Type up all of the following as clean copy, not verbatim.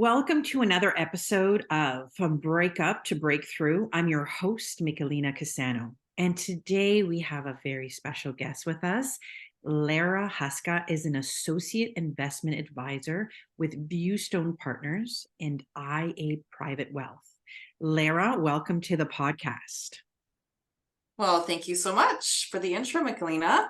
Welcome to another episode of From Breakup to Breakthrough. I'm your host, Michelina Cusano. And today we have a very special guest with us. Lara Huska is an associate investment advisor with Viewstone Partners and IA Private Wealth. Lara, welcome to the podcast. Well, thank you so much for the intro, Michelina.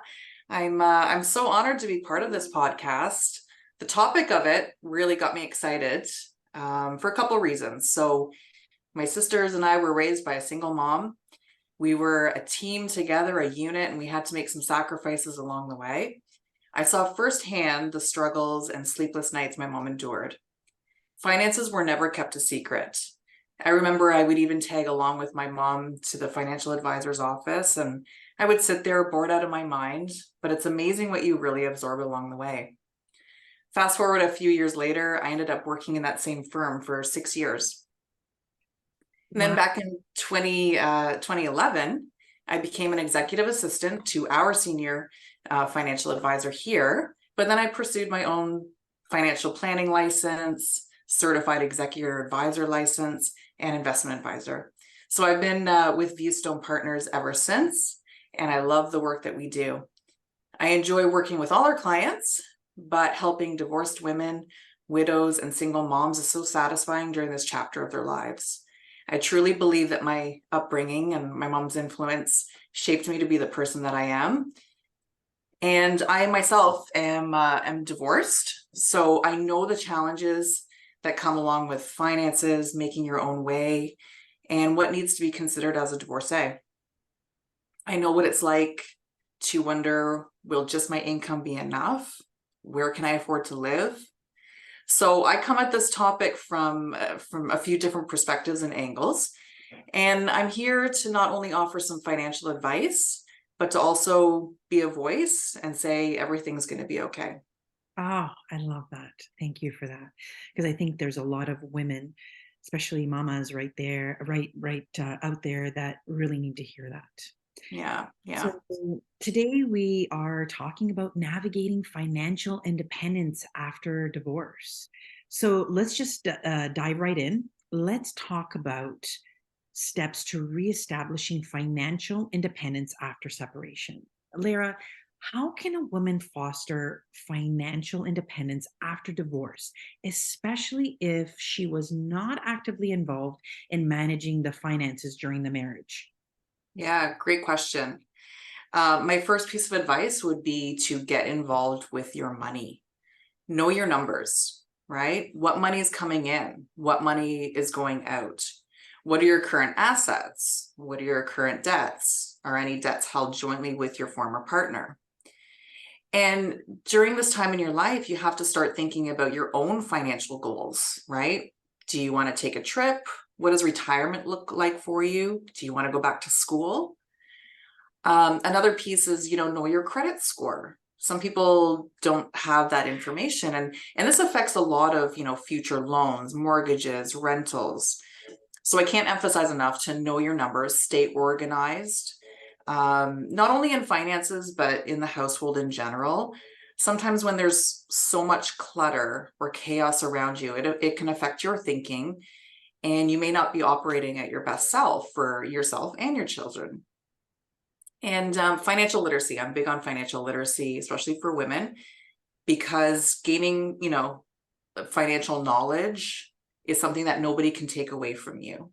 I'm so honored to be part of this podcast. The topic of it really got me excited for a couple reasons. So my sisters and I were raised by a single mom. We were a team together, a unit, and we had to make some sacrifices along the way. I saw firsthand the struggles and sleepless nights my mom endured. Finances were never kept a secret. I remember I would even tag along with my mom to the financial advisor's office, and I would sit there bored out of my mind, but it's amazing what you really absorb along the way. Fast forward a few years later, I ended up working in that same firm for 6 years. And then back in 2011, I became an executive assistant to our senior financial advisor here, but then I pursued my own financial planning license, certified executive advisor license, and investment advisor. So I've been with Viewstone Partners ever since, and I love the work that we do. I enjoy working with all our clients, but helping divorced women, widows, and single moms is so satisfying during this chapter of their lives. I truly believe that my upbringing and my mom's influence shaped me to be the person that I am. And I myself am divorced, so I know the challenges that come along with finances, making your own way, and what needs to be considered as a divorcee. I know what it's like to wonder, will just my income be enough? Where can I afford to live? So I come at this topic from a few different perspectives and angles, and I'm here to not only offer some financial advice, but to also be a voice and say everything's going to be okay. Oh, I love that. Thank you for that. Because I think there's a lot of women, especially mamas right there, out there that really need to hear that. Yeah. So today we are talking about navigating financial independence after divorce. So let's just dive right in. Let's talk about steps to reestablishing financial independence after separation. Lara, how can a woman foster financial independence after divorce, especially if she was not actively involved in managing the finances during the marriage? Yeah, great question. My first piece of advice would be to get involved with your money. Know your numbers, right? What money is coming in? What money is going out? What are your current assets? What are your current debts? Are any debts held jointly with your former partner? And during this time in your life, you have to start thinking about your own financial goals, right? Do you want to take a trip? What does retirement look like for you? Do you want to go back to school? Another piece is, know your credit score. Some people don't have that information, and this affects a lot of, future loans, mortgages, rentals. So I can't emphasize enough to know your numbers, stay organized, not only in finances, but in the household in general. Sometimes when there's so much clutter or chaos around you, it can affect your thinking, and you may not be operating at your best self for yourself and your children. And financial literacy, I'm big on financial literacy, especially for women, because gaining, financial knowledge is something that nobody can take away from you.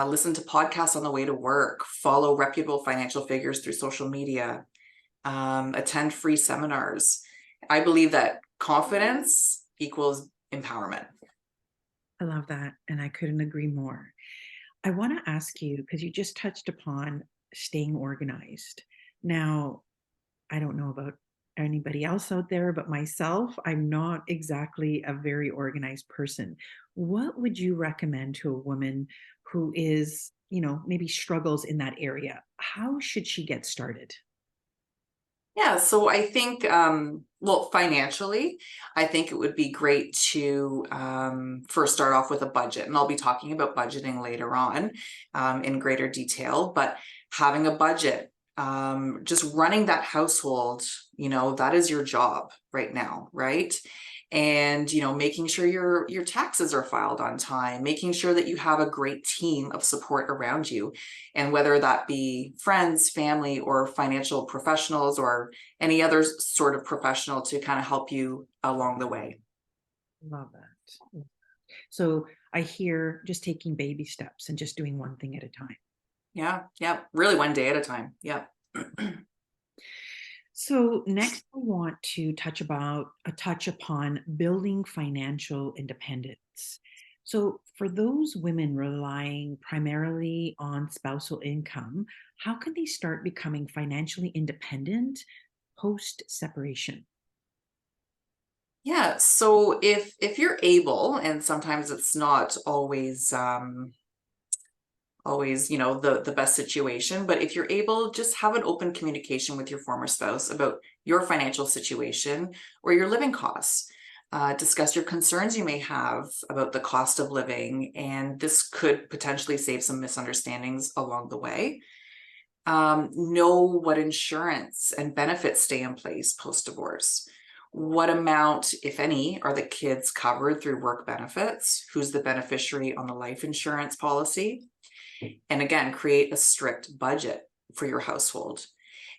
Listen to podcasts on the way to work, follow reputable financial figures through social media, attend free seminars. I believe that confidence equals empowerment. I love that. And I couldn't agree more. I want to ask you, because you just touched upon staying organized. Now, I don't know about anybody else out there, but myself, I'm not exactly a very organized person. What would you recommend to a woman who is, maybe struggles in that area? How should she get started? Yeah, so I think, financially, I think it would be great to first start off with a budget. And I'll be talking about budgeting later on in greater detail, but having a budget, just running that household, that is your job right now, right? and making sure your taxes are filed on time, making sure that you have a great team of support around you, and whether that be friends, family, or financial professionals, or any other sort of professional to kind of help you along the way. Love that. So I hear just taking baby steps and just doing one thing at a time. Yeah, yeah, really one day at a time. Yeah. So next, I want to touch upon building financial independence. So for those women relying primarily on spousal income, how can they start becoming financially independent post separation? Yeah, so if you're able, and sometimes it's not always the best situation, but if you're able, just have an open communication with your former spouse about your financial situation or your living costs. Discuss your concerns you may have about the cost of living, and this could potentially save some misunderstandings along the way. Know what insurance and benefits stay in place post divorce. What amount, if any, are the kids covered through work benefits? Who's the beneficiary on the life insurance policy? And again, create a strict budget for your household.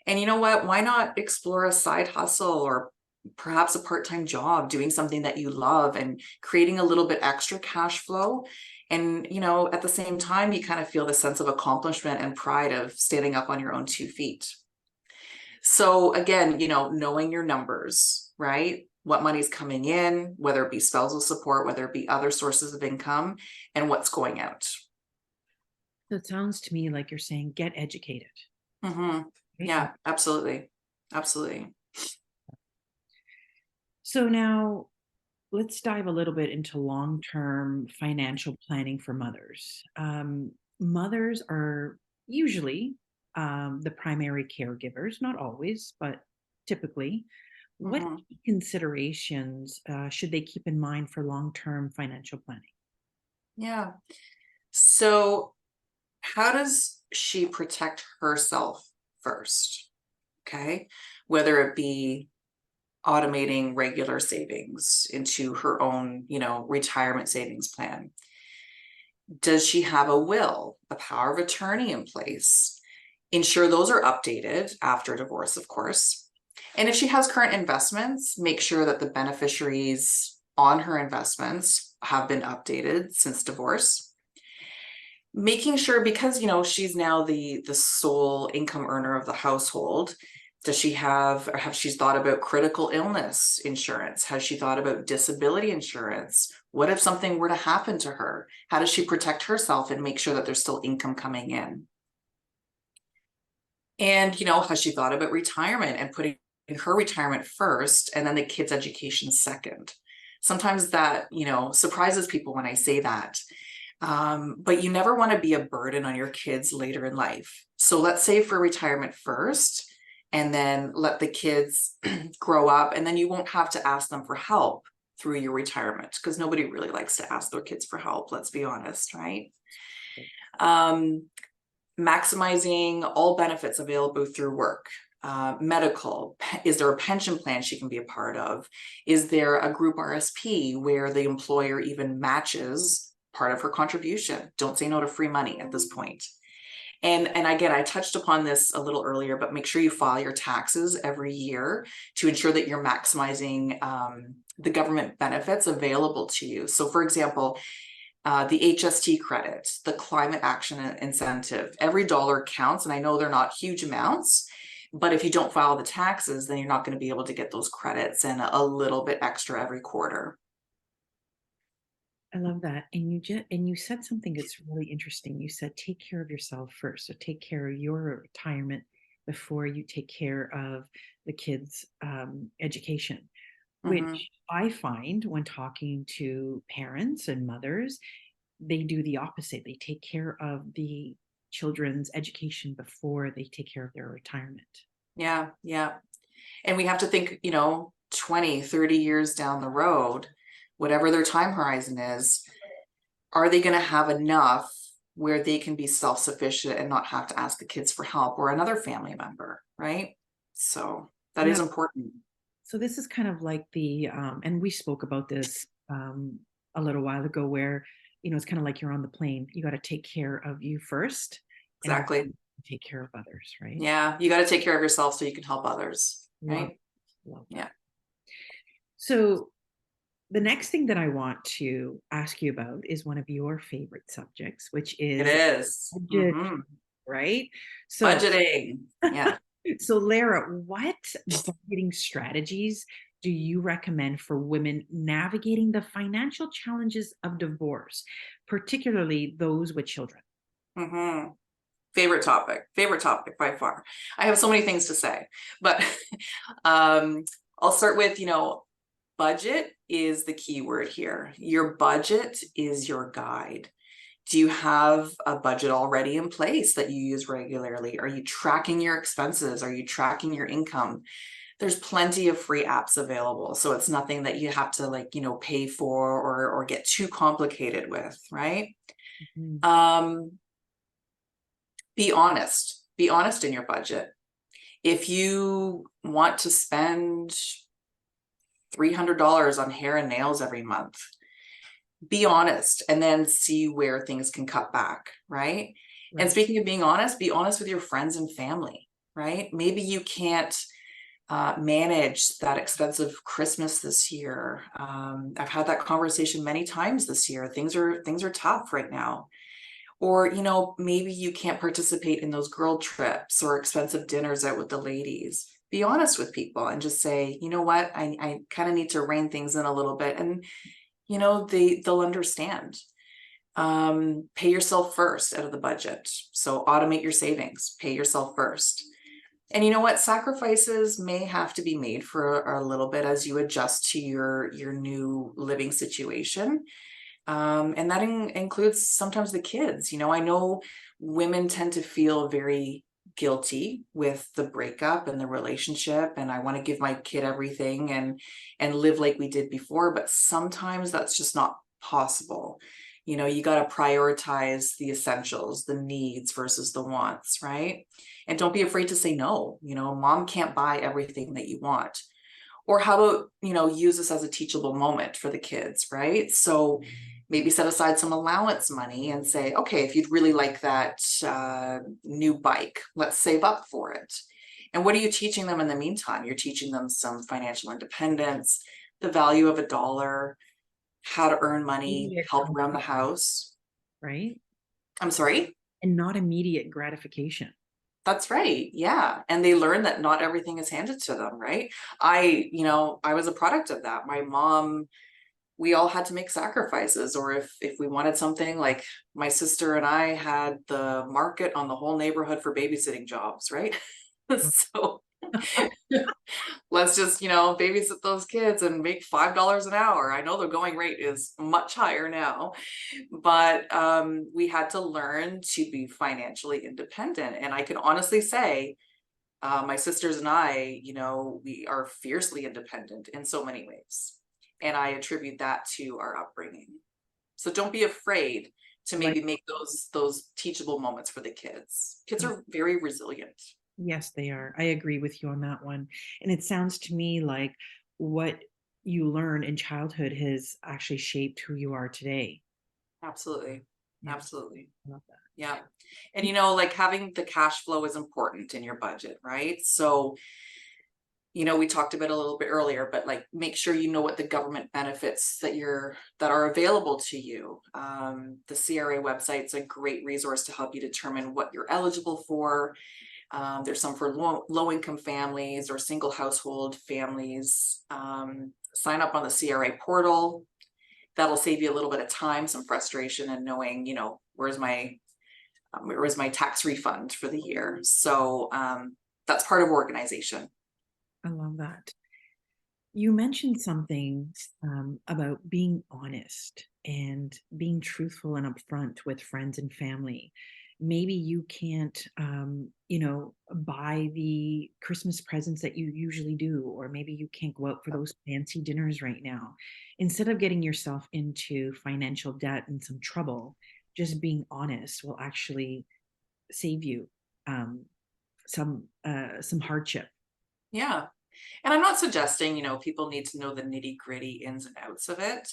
And you know what? Why not explore a side hustle, or perhaps a part-time job, doing something that you love and creating a little bit extra cash flow? And at the same time, you kind of feel the sense of accomplishment and pride of standing up on your own 2 feet. So again, knowing your numbers, right? What money's coming in, whether it be spousal support, whether it be other sources of income, and what's going out. So it sounds to me like you're saying get educated, Hmm. right? Yeah, absolutely. Absolutely. So now let's dive a little bit into long-term financial planning for mothers. Mothers are usually the primary caregivers, not always, but typically. What Hmm. key considerations should they keep in mind for long-term financial planning? Yeah. So, how does she protect herself first? Okay. Whether it be automating regular savings into her own, retirement savings plan. Does she have a will, a power of attorney in place? Ensure those are updated after divorce, of course. And if she has current investments, make sure that the beneficiaries on her investments have been updated since divorce. Making sure, because she's now the sole income earner of the household, does she have, or have she thought about critical illness insurance? Has she thought about disability insurance? What if something were to happen to her? How does she protect herself and make sure that there's still income coming in? And has she thought about retirement and putting her retirement first and then the kids' education second? Sometimes that surprises people when I say that. But you never want to be a burden on your kids later in life. So let's save for retirement first, and then let the kids grow up, and then you won't have to ask them for help through your retirement, because nobody really likes to ask their kids for help, let's be honest, right? Um, Maximizing all benefits available through work. Medical, is there a pension plan she can be a part of? Is there a group RSP where the employer even matches part of her contribution? Don't say no to free money at this point. And again, I touched upon this a little earlier, but make sure you file your taxes every year to ensure that you're maximizing the government benefits available to you. So for example, the HST credit, the climate action incentive, every dollar counts. And I know they're not huge amounts, but if you don't file the taxes, then you're not going to be able to get those credits, and a little bit extra every quarter. I love that. And you said something that's really interesting. You said take care of yourself first. So take care of your retirement before you take care of the kids' education, Mm-hmm. which I find when talking to parents and mothers, they do the opposite. They take care of the children's education before they take care of their retirement. Yeah, yeah. And we have to think, 20, 30 years down the road, whatever their time horizon is, are they going to have enough where they can be self-sufficient and not have to ask the kids for help or another family member, right? So that Yeah, is important. So this is kind of like and we spoke about this a little while ago, where it's kind of like you're on the plane. You got to take care of you first, in order Exactly. to take care of others, right? Yeah, you got to take care of yourself so you can help others, Love, right? love that. Yeah. So the next thing that I want to ask you about is one of your favorite subjects, which It is is. budget, Mm-hmm. right? So, Budgeting. Yeah. so Lara, what budgeting strategies do you recommend for women navigating the financial challenges of divorce, particularly those with children? Mm-hmm. Favorite topic by far. I have so many things to say, but um, I'll start with, budget is the key word here. Your budget is your guide. Do you have a budget already in place that you use regularly? Are you tracking your expenses? Are you tracking your income? There's plenty of free apps available, so it's nothing that you have to pay for or get too complicated with, right? Mhm. Um, be honest. Be honest in your budget. If you want to spend $300 on hair and nails every month, be honest and then see where things can cut back, right? And Right. speaking of being honest, be honest with your friends and family, right? Maybe you can't manage that expensive Christmas this year. I've had that conversation many times this year. Things are tough right now. Or, maybe you can't participate in those girl trips or expensive dinners out with the ladies. Be honest with people and just say, you know what, I kind of need to rein things in a little bit. And, they'll understand. Pay yourself first out of the budget. So automate your savings, pay yourself first. And you know what? Sacrifices may have to be made for a little bit as you adjust to your new living situation. And that includes sometimes the kids. I know women tend to feel very guilty with the breakup and the relationship, and I want to give my kid everything and live like we did before, but sometimes that's just not possible. You got to prioritize the essentials, the needs versus the wants, right? And don't be afraid to say no. Mom can't buy everything that you want. Or how about, use this as a teachable moment for the kids, right? So maybe set aside some allowance money and say, okay, if you'd really like that new bike, let's save up for it. And what are you teaching them in the meantime? You're teaching them some financial independence, the value of a dollar, how to earn money, Immediate help around the gratification, house. right? I'm sorry? And not immediate gratification. That's right. Yeah. And they learn that not everything is handed to them, right? I was a product of that. My mom, we all had to make sacrifices, or if we wanted something, like my sister and I had the market on the whole neighborhood for babysitting jobs, right? So let's just, babysit those kids and make $5 an hour. I know the going rate is much higher now, but we had to learn to be financially independent. And I can honestly say, my sisters and I, we are fiercely independent in so many ways. And I attribute that to our upbringing. So don't be afraid to Like, maybe make those teachable moments for the kids. Kids are very resilient. yes, they are. I agree with you on that one. And it sounds to me like what you learn in childhood has actually shaped who you are today. Absolutely. Yeah, Absolutely. I love that. Yeah. And like having the cash flow is important in your budget, right? So we talked about a little bit earlier, but like make sure you know what the government benefits that are available to you. The CRA website's a great resource to help you determine what you're eligible for. There's some for low income families or single household families. Sign up on the CRA portal. That'll save you a little bit of time, some frustration, and knowing, where's my tax refund for the year. So that's part of organization. I love that. You mentioned something about being honest and being truthful and upfront with friends and family. Maybe you can't, buy the Christmas presents that you usually do, or maybe you can't go out for those fancy dinners right now. Instead of getting yourself into financial debt and some trouble, just being honest will actually save you um, some hardship. Yeah. And I'm not suggesting, people need to know the nitty-gritty ins and outs of it.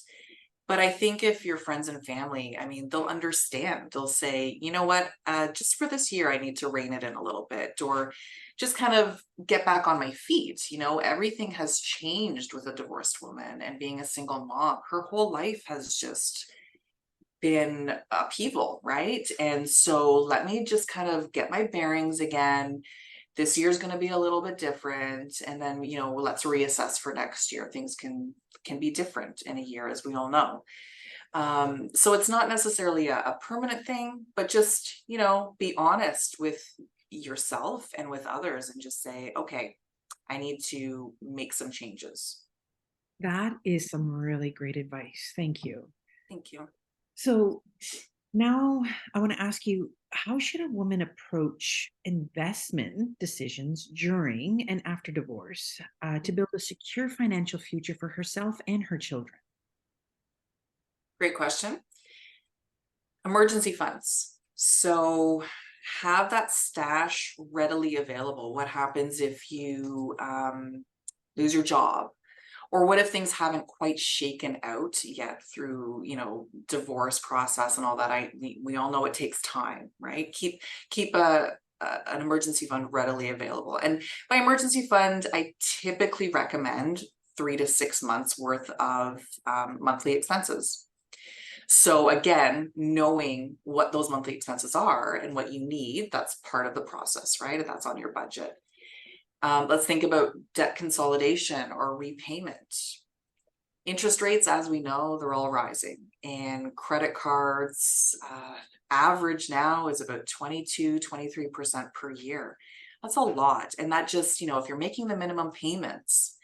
But I think if your friends and family, I mean, they'll understand. They'll say, you know what, just for this year, I need to rein it in a little bit, or just kind of get back on my feet. Everything has changed with a divorced woman and being a single mom. Her whole life has just been upheaval, right? And so let me just kind of get my bearings again. This year's going to be a little bit different, and then let's reassess for next year. Things can be different in a year, as we all know. So it's not necessarily a permanent thing, but just be honest with yourself and with others, and just say, okay, I need to make some changes. That is some really great advice. Thank you. Thank you. So now I want to ask you, how should a woman approach investment decisions during and after divorce to build a secure financial future for herself and her children? Great question. Emergency funds. So have that stash readily available. What happens if you lose your job? Or what if things haven't quite shaken out yet through, divorce process and all that? We all know it takes time, right? Keep an emergency fund readily available. And by emergency fund, I typically recommend 3 to 6 months worth of monthly expenses. So again, knowing what those monthly expenses are and what you need, that's part of the process, right? And that's on your budget. Let's think about debt consolidation or repayment. Interest rates, as we know, they're all rising, and credit cards average now is about 22-23% per year. That's a lot. And that just, if you're making the minimum payments,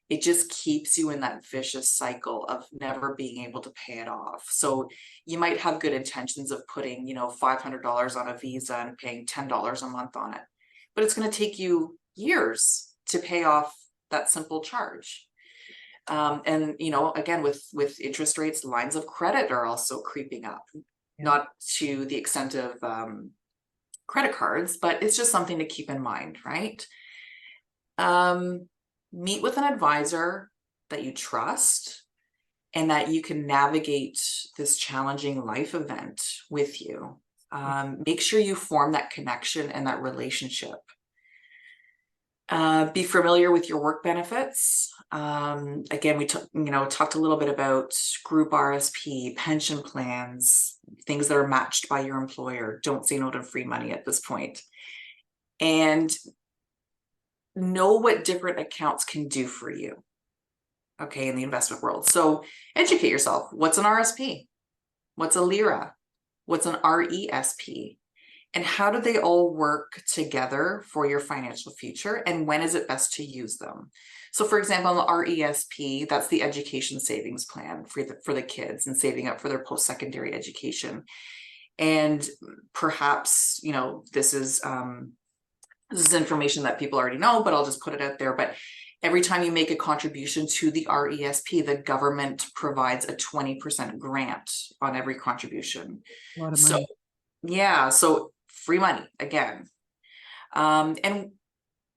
it just keeps you in that vicious cycle of never being able to pay it off. So you might have good intentions of putting, $500 on a Visa and paying $10 a month on it, but it's going to take you years to pay off that simple charge. And again, with interest rates, lines of credit are also creeping up, Yeah. not to the extent of credit cards, but it's just something to keep in mind, right? Meet with an advisor that you trust and that you can navigate this challenging life event with you. Make sure you form that connection and that relationship. Be familiar with your work benefits. Again, we talked a little bit about group RSP, pension plans, things that are matched by your employer. Don't say no to free money at this point. And know what different accounts can do for you, okay, in the investment world. So educate yourself. What's an RSP? What's a Lira? What's an RESP? And how do they all work together for your financial future? And when is it best to use them? So for example, the RESP, that's the education savings plan for the kids and saving up for their post-secondary education. And perhaps, this is information that people already know, but I'll just put it out there. But every time you make a contribution to the RESP, the government provides a 20% grant on every contribution. A lot of So money. yeah, so free money again. And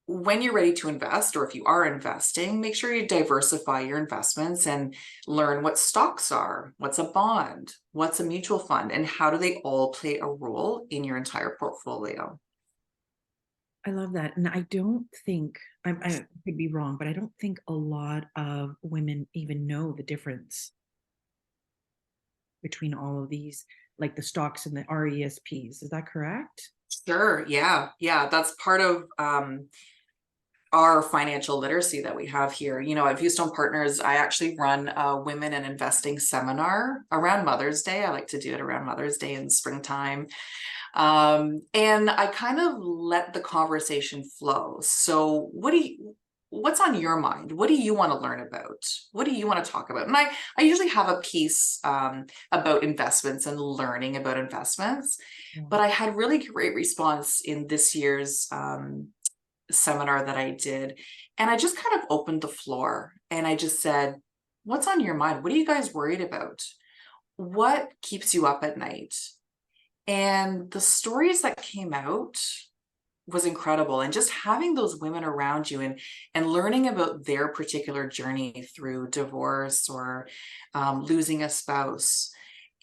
when you're ready to invest, or if you are investing, make sure you diversify your investments and learn what stocks are, what's a bond, what's a mutual fund, and how do they all play a role in your entire portfolio. I love that. And I don't think, I could be wrong, but I don't think a lot of women even know the difference between all of these, like the stocks and the RESPs. Is that correct? Sure. Yeah. Yeah. That's part of our financial literacy that we have here. At Viewstone Partners, I actually run a women in investing seminar around Mother's Day. I like to do it around Mother's Day in springtime. And I kind of let the conversation flow. So what's on your mind? What do you want to learn about? What do you want to talk about? And I usually have a piece about investments and learning about investments, Yeah. but I had really great response in this year's seminar that I did. And I just kind of opened the floor and I just said, what's on your mind? What are you guys worried about? What keeps you up at night? And the stories that came out was incredible. And just having those women around you and learning about their particular journey through divorce or losing a spouse.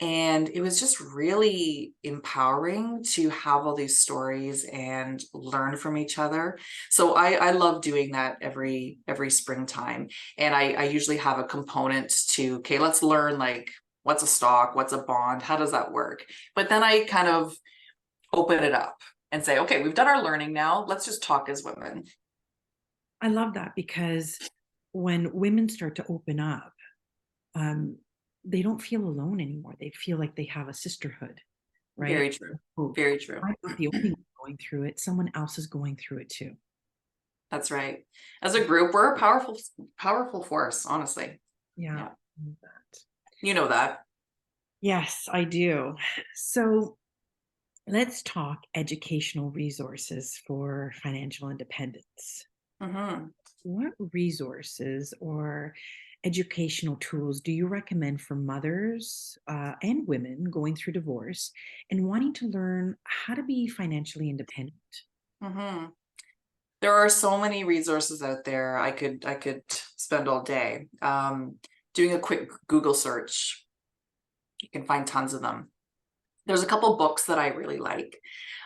And it was just really empowering to have all these stories and learn from each other. So I love doing that every springtime. And I usually have a component to, okay, let's learn like what's a stock, what's a bond, how does that work? But then I kind of open it up and say, okay, we've done our learning now. Let's just talk as women. I love that because when women start to open up, um, they don't feel alone anymore. They feel like they have a sisterhood, right? Very true. Oh, Very true. I'm not the only one going through it. Someone else is going through it too. That's right. As a group, we're a powerful force, honestly. Yeah. Yeah. I love that. You know that. Yes, I do. So let's talk educational resources for financial independence. Hmm. What resources or educational tools do you recommend for mothers and women going through divorce and wanting to learn how to be financially independent? Hmm. There are so many resources out there. I could spend all day. Doing a quick Google search, you can find tons of them. There's a couple books that I really like.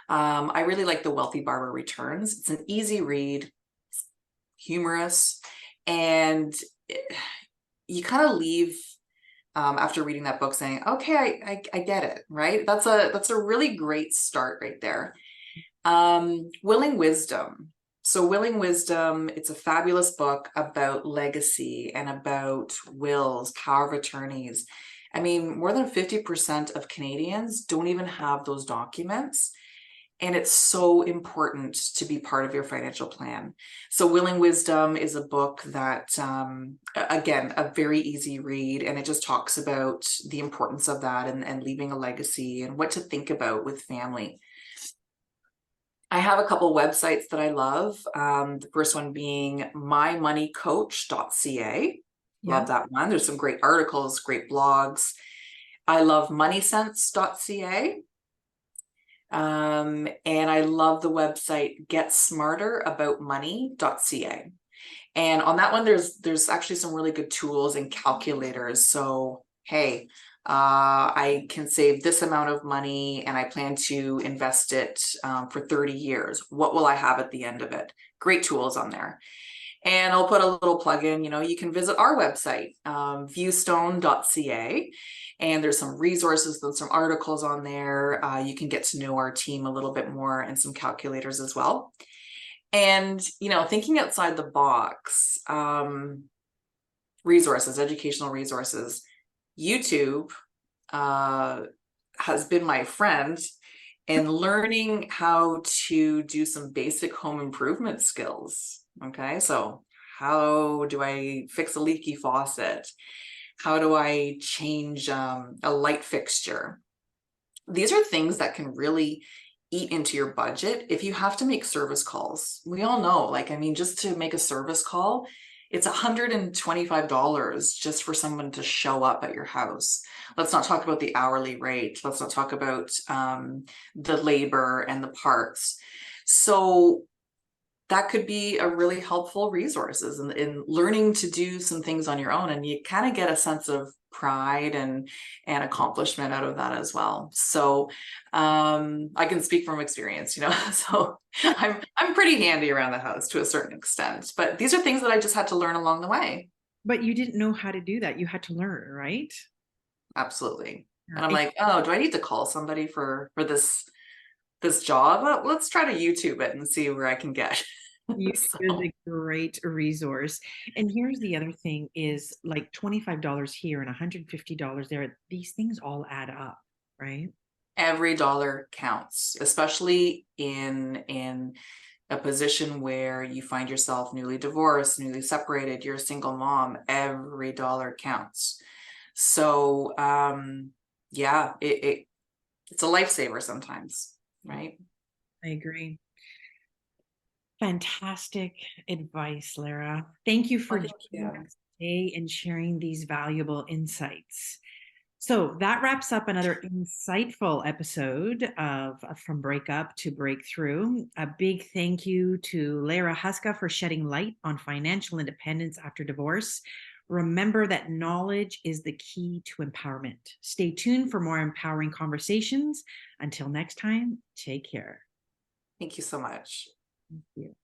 I really like The Wealthy Barber Returns. It's an easy read, humorous, and you kind of leave after reading that book saying, okay, I get it, right? That's a really great start right there. Willing Wisdom. So Willing Wisdom, it's a fabulous book about legacy and about wills, power of attorneys. I mean, more than 50% of Canadians don't even have those documents. And it's so important to be part of your financial plan. So Willing Wisdom is a book that, again, a very easy read. And it just talks about the importance of that and leaving a legacy and what to think about with family. I have a couple websites that I love. The first one being mymoneycoach.ca. Yeah. Love that one. There's some great articles, great blogs. I love moneysense.ca. And I love the website getsmarteraboutmoney.ca. And on that one, there's actually some really good tools and calculators. So, hey, I can save this amount of money and I plan to invest it for 30 years. What will I have at the end of it? Great tools on there. And I'll put a little plug in, you can visit our website, viewstone.ca. And there's some resources and some articles on there. You can get to know our team a little bit more and some calculators as well. And, thinking outside the box, resources, educational resources, YouTube has been my friend in learning how to do some basic home improvement skills. Okay, so how do I fix a leaky faucet? How do I change a light fixture? These are things that can really eat into your budget if you have to make service calls. We all know, like, I mean, just to make a service call, it's $125 just for someone to show up at your house. Let's not talk about the hourly rate. Let's not talk about the labor and the parts. So that could be a really helpful resources in learning to do some things on your own, and you kind of get a sense of pride and accomplishment out of that as well. So I can speak from experience, so I'm pretty handy around the house to a certain extent, but these are things that I just had to learn along the way. But you didn't know how to do that. You had to learn, right? Absolutely. Yeah. And I'm like, oh, do I need to call somebody for this job? Well, let's try to YouTube it and see where I can get. YouTube is So a great resource. And here's the other thing is like $25 here and $150 there. These things all add up, right? every dollar counts, especially in a position where you find yourself newly divorced, newly separated, you're a single mom. Every dollar counts. So yeah, it's a lifesaver sometimes, right? I agree. Fantastic advice, Lara. Thank you for Oh, thank joining you. us today and sharing these valuable insights. So that wraps up another insightful episode of From Breakup to Breakthrough. A big thank you to Lara Huska for shedding light on financial independence after divorce. Remember that knowledge is the key to empowerment. Stay tuned for more empowering conversations. Until next time, take care. Thank you so much. Thank you.